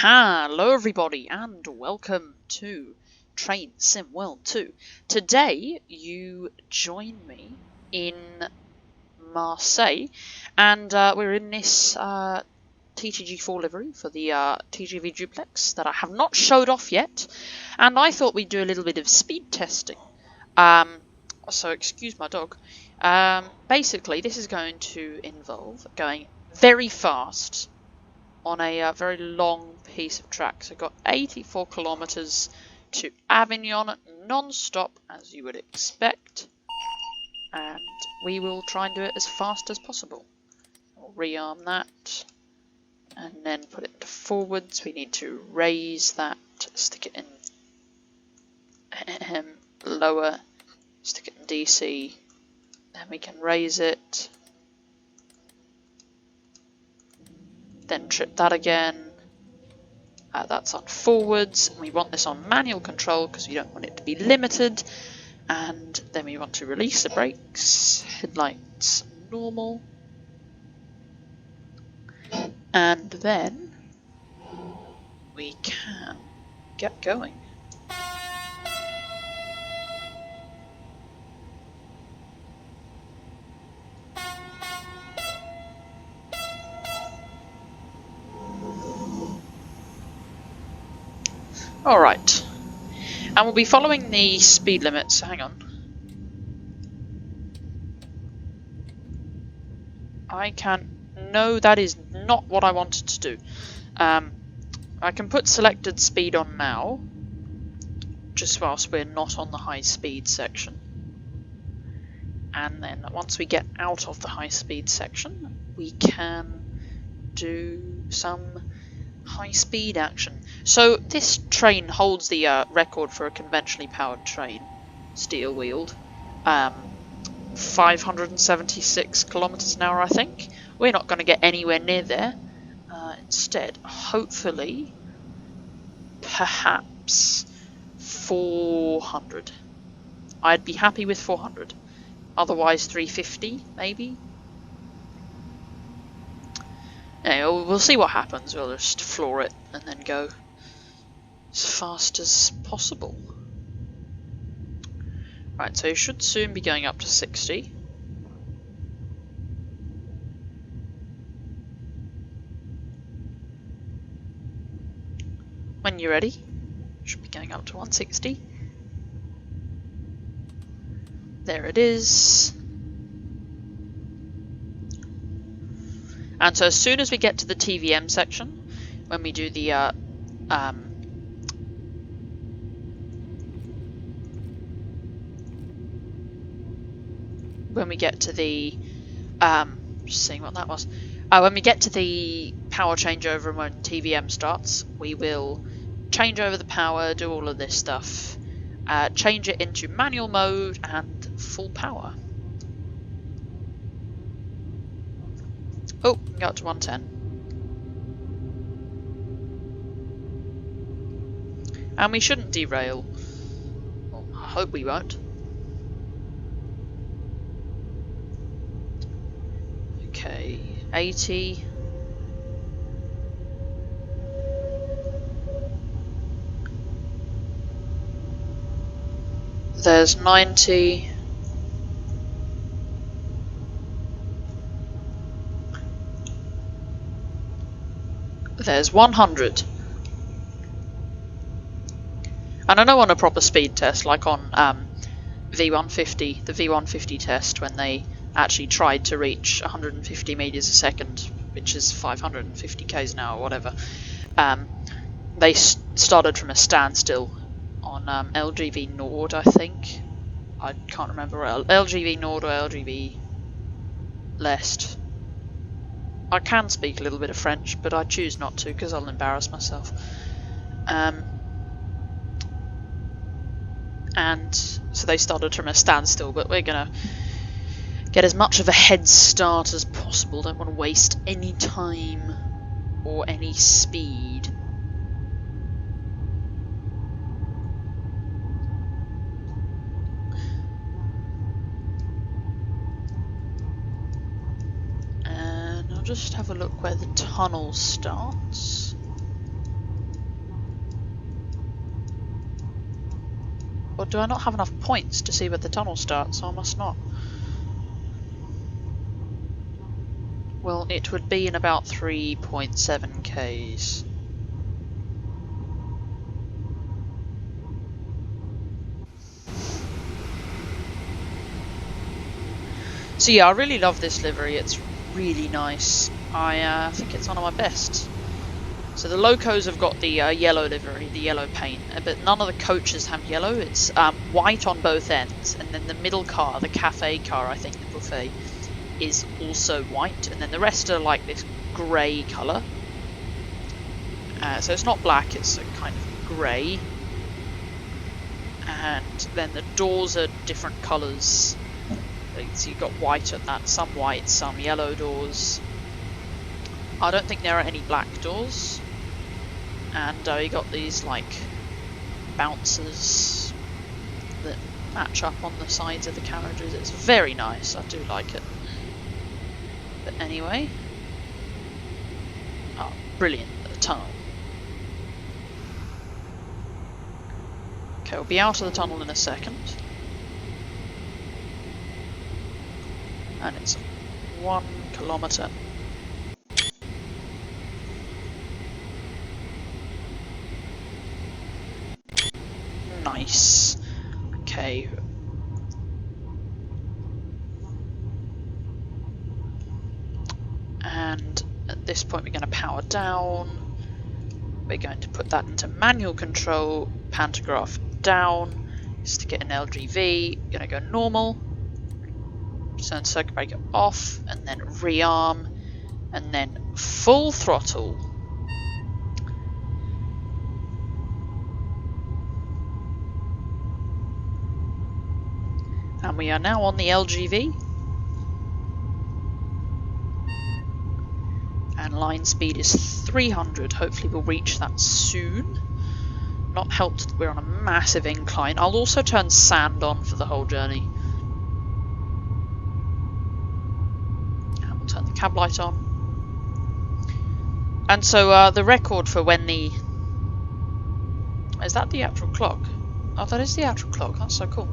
Hello everybody and welcome to Train Sim World 2. Today you join me in Marseille and we're in this TTG4 livery for the TGV duplex that I have not showed off yet, and I thought we'd do a little bit of speed testing. So excuse my dog. Basically this is going to involve going very fast on a very long piece of track. So we've got 84 kilometers to Avignon non-stop, as you would expect, and we will try and do it as fast as possible. We'll rearm that and then put it into forwards. We need to raise that, stick it in lower, stick it in DC, then we can raise it, then trip that again. That's on forwards. We want this on manual control because we don't want it to be limited. And then we want to release the brakes, headlights normal. And then we can get going. Alright, and we'll be following the speed limits. Hang on. No, that is not what I wanted to do. I can put selected speed on now, just whilst we're not on the high speed section. And then once we get out of the high speed section, we can do some high speed action. So this train holds the record for a conventionally powered train, steel wheeled, 576 kilometers an hour, I think. We're not going to get anywhere near there. Instead, hopefully, perhaps 400. I'd be happy with 400. Otherwise 350 maybe. Anyway, we'll see what happens. We'll just floor it and then go as fast as possible. Right, so you should soon be going up to 60. When you're ready, should be going up to 160. There it is. And so as soon as we get to the TVM section, when we do the when we get to the just seeing what that was. When we get to the power changeover and when TVM starts, we will change over the power, do all of this stuff, change it into manual mode and full power. Oh, go up to 110. And we shouldn't derail. Well, I hope we won't. Okay, 80. There's 90. There's 100. And I know on a proper speed test, like on V150, the V150 test, when they actually tried to reach 150 meters a second, which is 550 k's an hour or whatever, they started from a standstill on LGV Nord, I think. I can't remember, LGV Nord or LGV Lest. I can speak a little bit of French, but I choose not to because I'll embarrass myself. And so they started from a standstill, but we're gonna get as much of a head start as possible. Don't want to waste any time or any speed. And I'll just have a look where the tunnel starts. Or do I not have enough points to see where the tunnel starts? So I must not. Well, it would be in about 3.7 Ks. So yeah, I really love this livery. It's really nice. I think it's one of my best. So the locos have got the yellow livery, the yellow paint, but none of the coaches have yellow. It's white on both ends, and then the middle car, the cafe car, I think, the buffet, is also white, and then the rest are like this grey colour. So it's not black, it's a kind of grey. And then the doors are different colours. So you've got white at that, some white, some yellow doors. I don't think there are any black doors. And you got these like bouncers that match up on the sides of the carriages. It's very nice, I do like it. But anyway, oh, brilliant, the tunnel. Okay, we'll be out of the tunnel in a second. And it's 1 kilometre. Nice. Okay. And at this point we're going to power down. We're going to put that into manual control, pantograph down, stick it in LGV, going to go normal, turn circuit breaker off, and then rearm, and then full throttle. And we are now on the LGV. And line speed is 300. Hopefully we'll reach that soon. Not helped that we're on a massive incline. I'll also turn sand on for the whole journey. And we'll turn the cab light on. And so the record for when the... Is that the actual clock? Oh, that is the actual clock. That's so cool.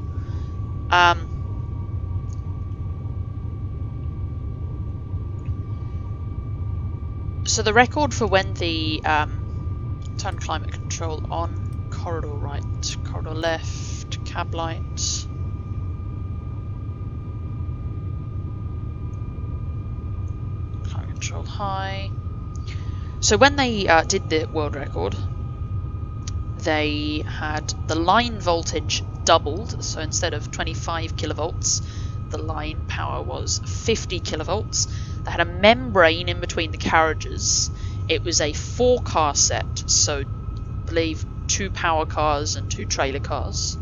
So the record for when the turn climate control on, corridor right, corridor left, cab light. Climate control high. So when they did the world record, they had the line voltage doubled. So instead of 25 kilovolts, the line power was 50 kilovolts. They had a membrane in between the carriages. It was a 4-car set, so I believe 2 power cars and 2 trailer cars.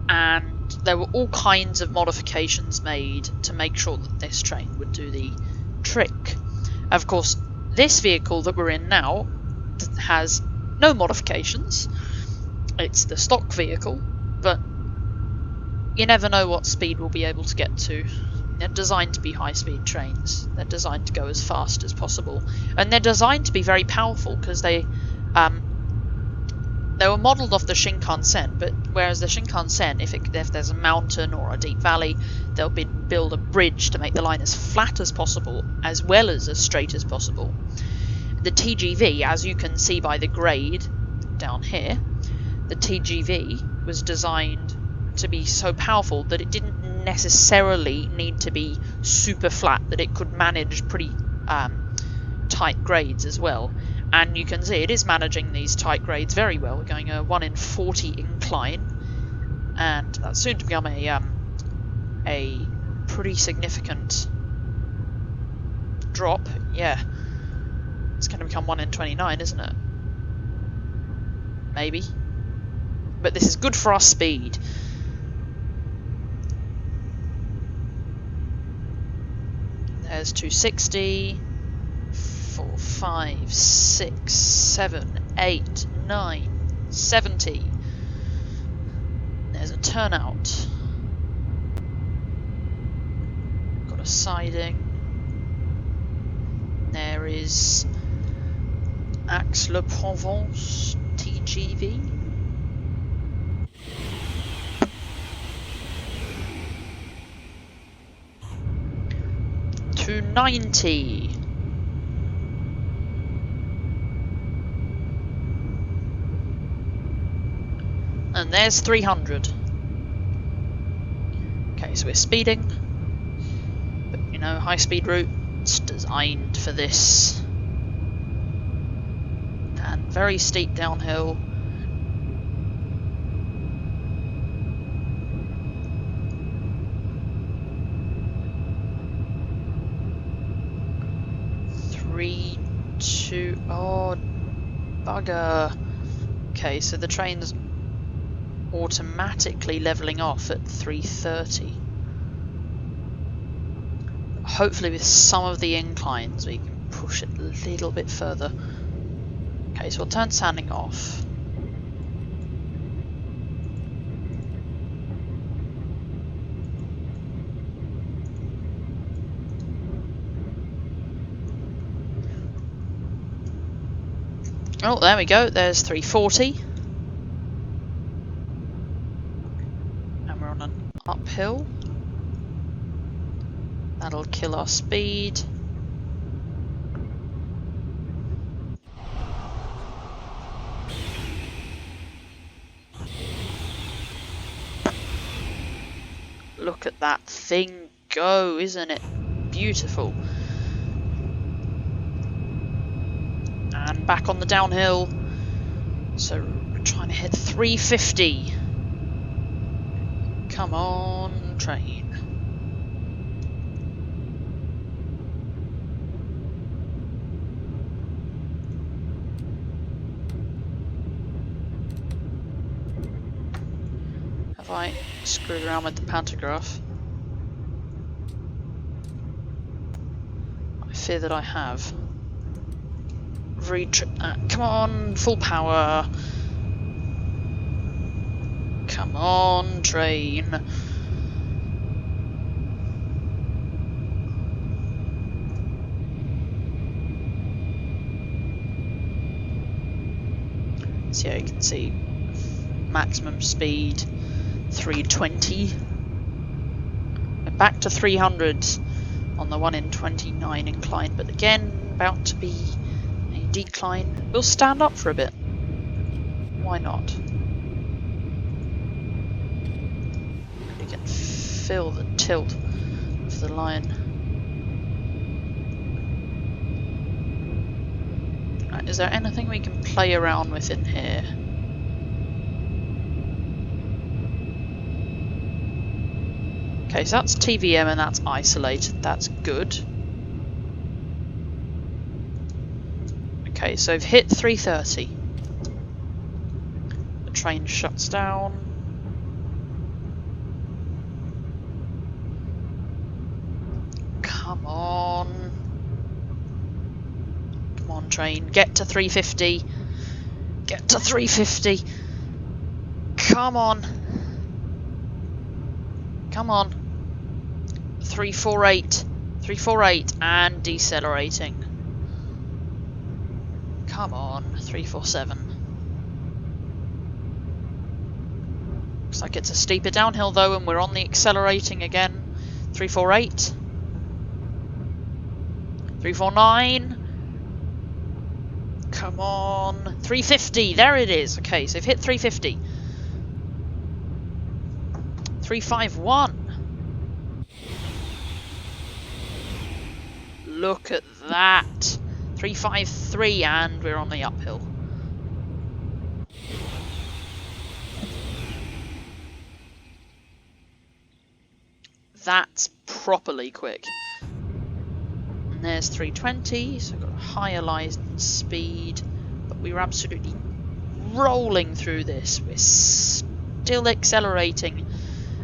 And there were all kinds of modifications made to make sure that this train would do the trick. Of course, this vehicle that we're in now has no modifications. It's the stock vehicle, but you never know what speed we'll be able to get to. They're designed to be high-speed trains. They're designed to go as fast as possible, and they're designed to be very powerful because they were modelled off the Shinkansen. But whereas the Shinkansen, if there's a mountain or a deep valley, they'll build a bridge to make the line as flat as possible, as well as straight as possible. The TGV, as you can see by the grade down here, the TGV was designed to be so powerful that it didn't necessarily need to be super flat, that it could manage pretty tight grades as well. And you can see it is managing these tight grades very well. We're going a 1 in 40 incline, and that's soon to become a pretty significant drop. Yeah, it's going to become 1 in 29, isn't it? Maybe. But this is good for our speed. There's 260, 4, 5, 6, 7, 8, 9, 70. There's a turnout. Got a siding. There is Aix-le-Provence TGV. to 90. And there's 300. Okay, so we're speeding. But, you know, high-speed route, it's designed for this. And very steep downhill. Oh, bugger. Okay, so the train's automatically levelling off at 330. Hopefully with some of the inclines we can push it a little bit further. Okay, so we'll turn sanding off. Oh, there we go, there's 340. And we're on an uphill. That'll kill our speed. Look at that thing go, isn't it beautiful? And back on the downhill. So we're trying to hit 350. Come on, train. Have I screwed around with the pantograph? I fear that I have. Retrip that. Come on, full power. Come on, train. So yeah, you can see maximum speed 320. We're back to 300 on the 1 in 29 incline, but again, about to be a decline. We'll stand up for a bit. Why not? You can feel the tilt of the line. Right, is there anything we can play around with in here? Okay, so that's TVM and that's isolated. That's good. Okay, so I've hit 330. The train shuts down. Come on. Come on, train. Get to 350. Get to 350. Come on. Come on. 348. 348 and decelerating. Come on. 347. Looks like it's a steeper downhill though, and we're on the accelerating again. 348. 349. Come on. 350. There it is. Okay, so I've hit 350. 351. Look at that. 353 and we're on the uphill. That's properly quick. And there's 320, so I've got a higher line speed, but we were absolutely rolling through this. We're still accelerating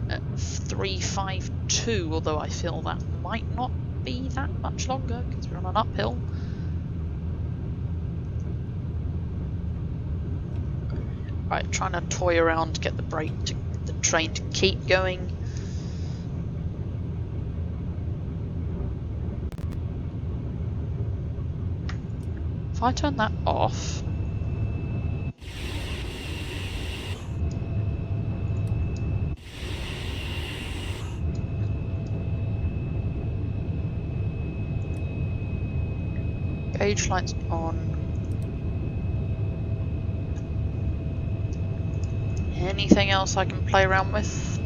at 352, although I feel that might not be that much longer because we're on an uphill. Right, trying to toy around to get the the train to keep going. If I turn that off, Gauge lights on. Anything else I can play around with?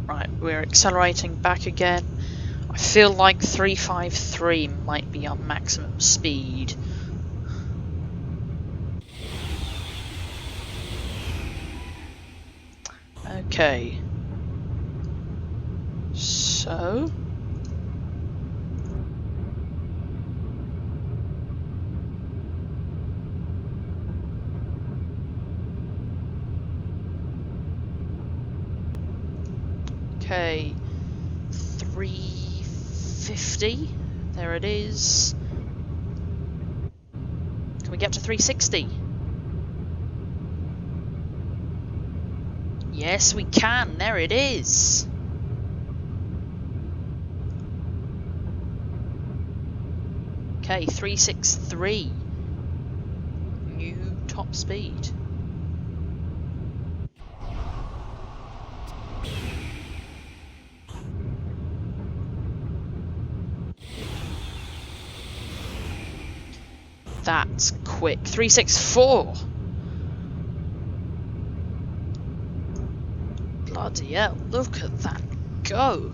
Right, we're accelerating back again. I feel like 353 might be our maximum speed. Okay. So... Okay, 350, there it is. Can we get to 360? Yes, we can, there it is. Okay, 363, new top speed. That's quick. 364. Bloody hell, look at that go.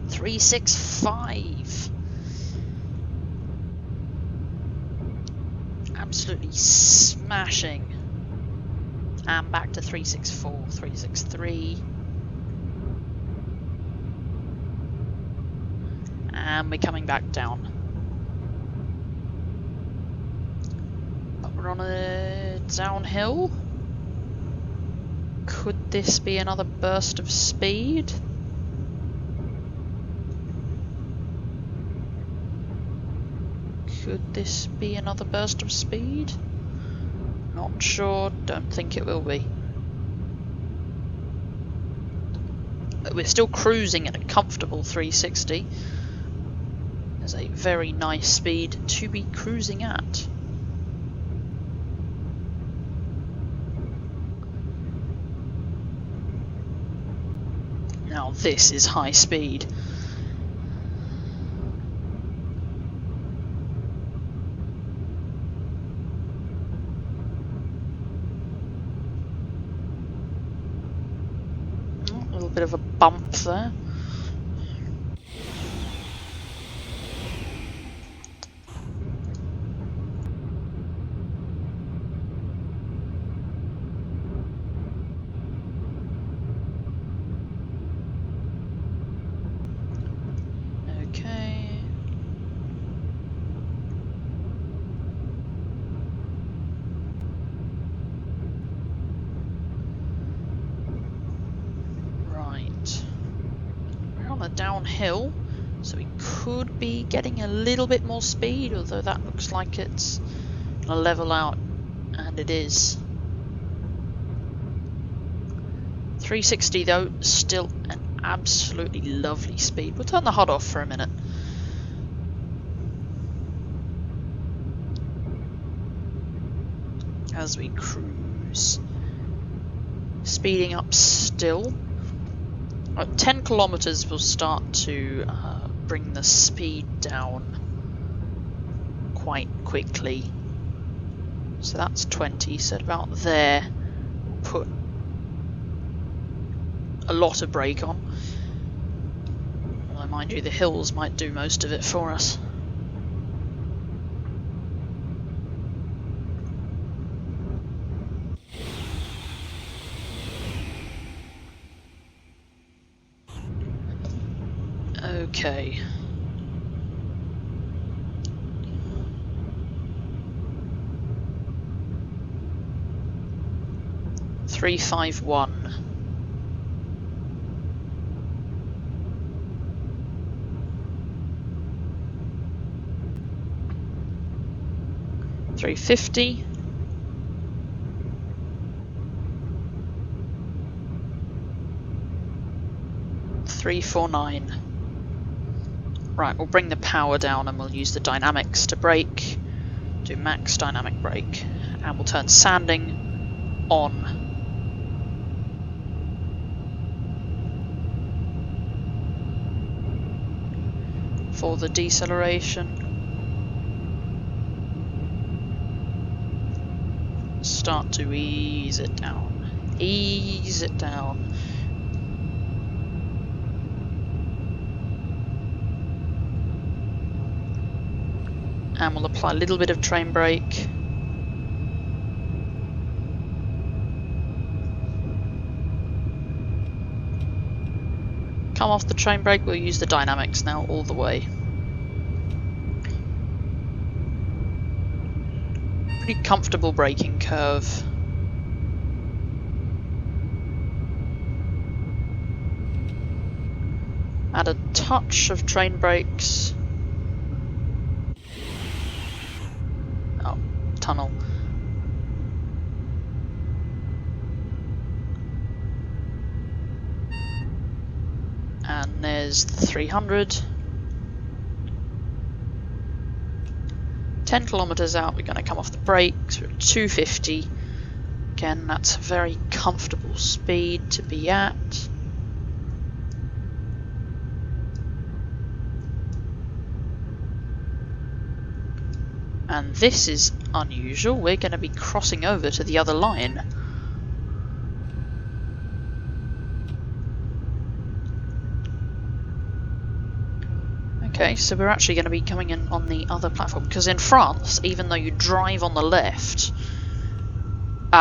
Three, 6, 5. Absolutely smashing. And back to 364, 363. And we're coming back down. But we're on a downhill. Could this be another burst of speed? Could this be another burst of speed? Not sure, don't think it will be. But we're still cruising at a comfortable 360. There's a very nice speed to be cruising at. Now this is high speed. A little bit of a bump there. Downhill, so we could be getting a little bit more speed, although that looks like it's gonna level out, and it is. 360 though, still an absolutely lovely speed. We'll turn the HUD off for a minute. As we cruise. Speeding up still. At 10 kilometers we'll start to bring the speed down quite quickly. So that's 20, so about there we'll put a lot of brake on. Although mind you, the hills might do most of it for us. Okay. Three, 5, 1. $350. $349. Right, we'll bring the power down and we'll use the dynamics to brake. do max dynamic brake, and we'll turn sanding on. For the deceleration. Start to ease it down. Ease it down. And we'll apply a little bit of train brake. Come off the train brake, we'll use the dynamics now all the way. Pretty comfortable braking curve. Add a touch of train brakes. Oh, tunnel. And there's the 300. 10 kilometers out, we're going to come off the brakes. We're at 250. Again, that's a very comfortable speed to be at. And this is unusual. We're going to be crossing over to the other line. Okay, so we're actually going to be coming in on the other platform, because in France, even though you drive on the left,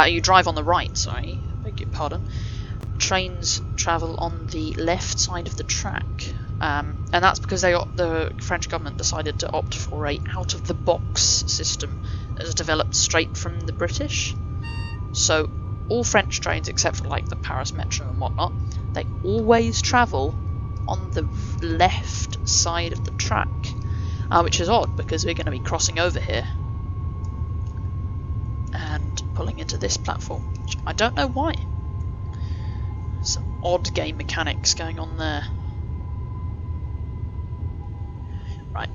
you drive on the right, sorry, beg your pardon, trains travel on the left side of the track, and that's because the French government decided to opt for a out-of-the-box system that was developed straight from the British. So all French trains, except for like the Paris Metro and whatnot, they always travel on the left side of the track, which is odd because we're going to be crossing over here and pulling into this platform, which I don't know why. Some odd game mechanics going on there. Right,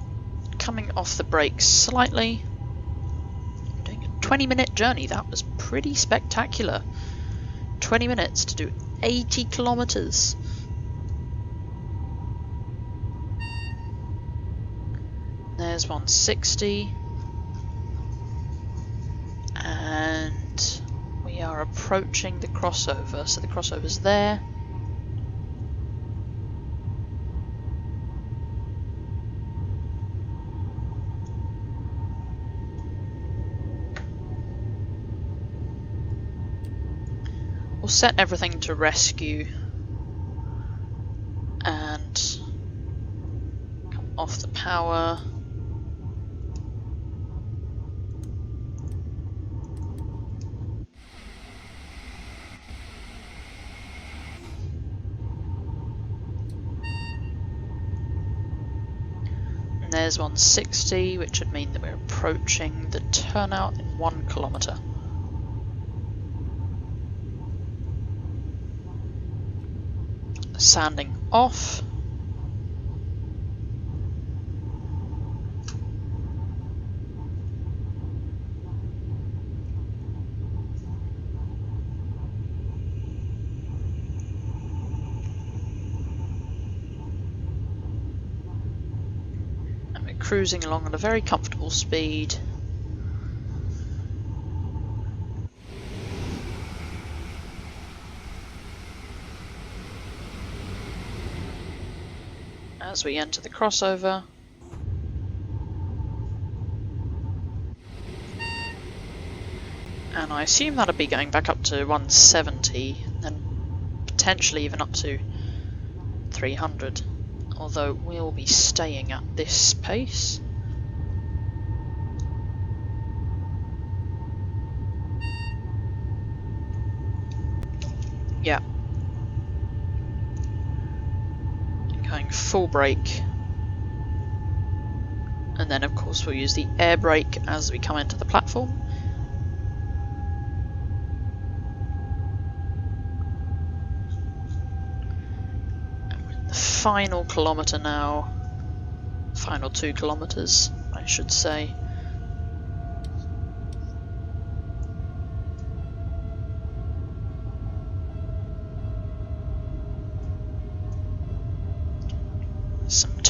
coming off the brakes slightly. Doing a 20-minute journey. That was pretty spectacular. 20 minutes to do 80 kilometers. There's 160. And we are approaching the crossover. So the crossover's there. We'll set everything to rescue and come off the power. And there's 160, which would mean that we're approaching the turnout in 1 kilometre. Sanding off. And we're cruising along at a very comfortable speed. As we enter the crossover. And I assume that'll be going back up to 170 and potentially even up to 300, although we'll be staying at this pace. Yeah. Going full brake, and then of course we'll use the air brake as we come into the platform. And we're in the final kilometre now, final 2 kilometres I should say.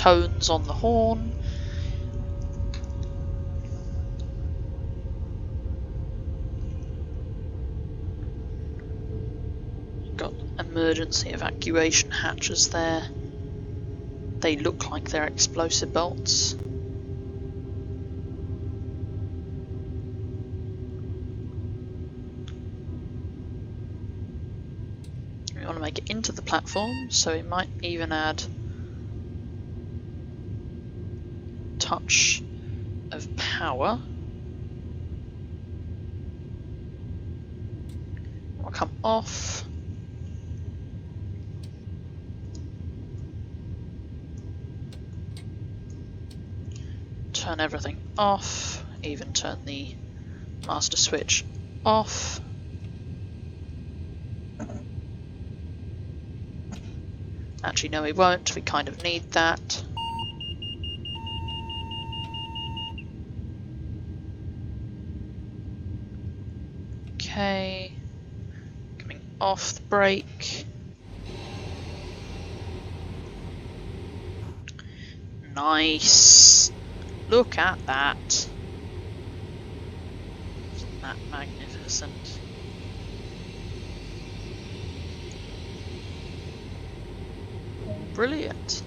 tones on the horn. Got emergency evacuation hatches there. They look like they're explosive bolts. We want to make it into the platform, so it might even add a touch of power. We'll come off. Turn everything off, even turn the master switch off. Actually, no, we won't. We kind of need that. Okay. Coming off the brake. Nice. Look at that. Isn't that magnificent? Brilliant.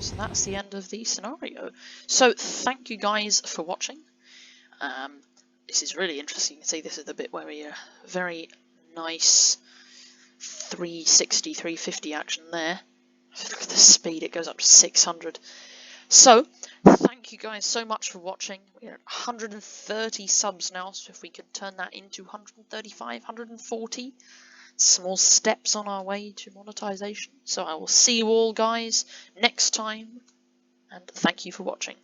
So that's the end of the scenario. So thank you guys for watching. This is really interesting. You can see this is the bit where we very nice 360, 350 action there. Look at the speed, it goes up to 600. So thank you guys so much for watching. We're at 130 subs now, so if we could turn that into 135, 140, small steps on our way to monetization. So I will see you all guys next time, and thank you for watching.